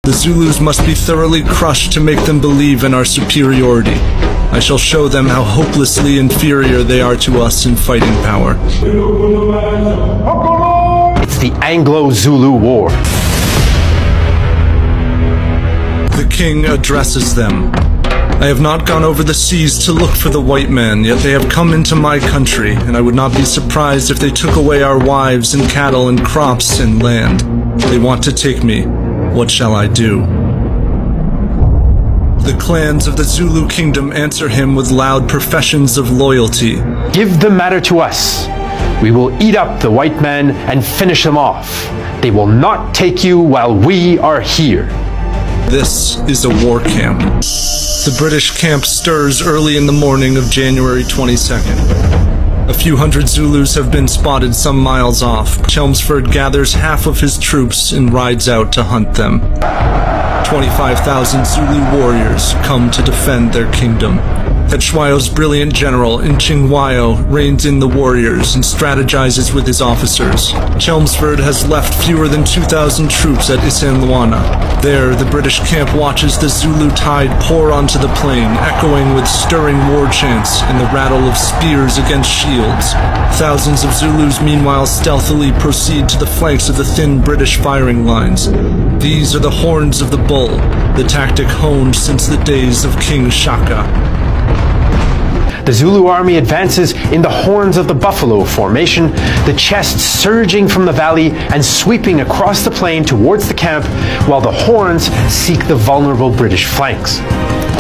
The Zulus must be thoroughly crushed to make them believe in our superiority. I shall show them how hopelessly inferior they are to us in fighting power. It's the Anglo-Zulu War. The king addresses them. I have not gone over the seas to look for the white man, yet they have come into my country, and I would not be surprised if they took away our wives and cattle and crops and land. They want to take me. What shall I do? The clans of the Zulu kingdom answer him with loud professions of loyalty. Give the matter to us. We will eat up the white man and finish them off. They will not take you while we are here. This is a war camp. The British camp stirs early in the morning of January 22nd. A few hundred Zulus have been spotted some miles off. Chelmsford gathers half of his troops and rides out to hunt them. 25,000 Zulu warriors come to defend their kingdom. Cetshwayo's brilliant general, Inchingwayo, reins in the warriors and strategizes with his officers. Chelmsford has left fewer than 2,000 troops at isandlwana. There, the British camp watches the Zulu tide pour onto the plain, echoing with stirring war chants and the rattle of spears against shields. Thousands of Zulus meanwhile stealthily proceed to the flanks of the thin British firing lines. These are the horns of the bull, the tactic honed since the days of King Shaka. The Zulu army advances in the horns of the buffalo formation, the chest surging from the valley and sweeping across the plain towards the camp, while the horns seek the vulnerable British flanks.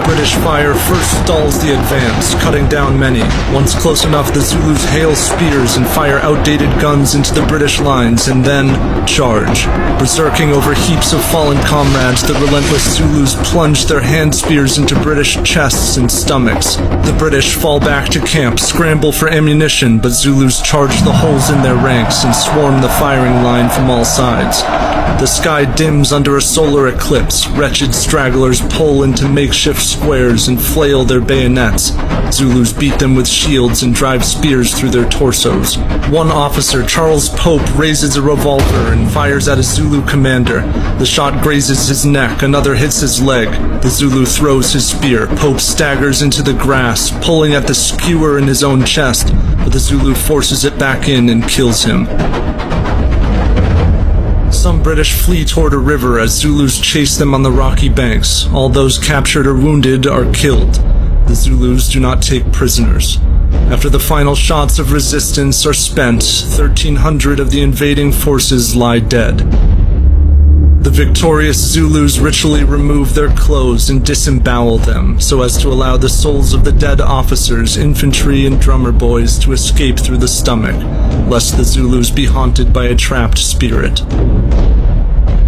British fire first stalls the advance, cutting down many. Once close enough, the Zulus hail spears and fire outdated guns into the British lines, and then charge. Berserking over heaps of fallen comrades, the relentless Zulus plunge their hand spears into British chests and stomachs. The British fall back to camp, scramble for ammunition, but Zulus charge the holes in their ranks and swarm the firing line from all sides. The sky dims under a solar eclipse. Wretched stragglers pull into makeshift squares and flail their bayonets. Zulus beat them with shields and drive spears through their torsos. One officer, Charles Pope, raises a revolver and fires at a Zulu commander. The shot grazes his neck, another hits his leg. The Zulu throws his spear. Pope staggers into the grass, pulling at the skewer in his own chest, but the Zulu forces it back in and kills him. Some British flee toward a river as Zulus chase them on the rocky banks. All those captured or wounded are killed. The Zulus do not take prisoners. After the final shots of resistance are spent, 1,300 of the invading forces lie dead. The victorious Zulus ritually remove their clothes and disembowel them, so as to allow the souls of the dead officers, infantry, and drummer boys to escape through the stomach, lest the Zulus be haunted by a trapped spirit.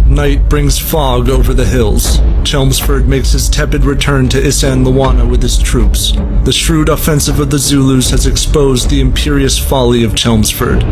Night brings fog over the hills. Chelmsford makes his tepid return to isandlwana with his troops. The shrewd offensive of the Zulus has exposed the imperious folly of Chelmsford.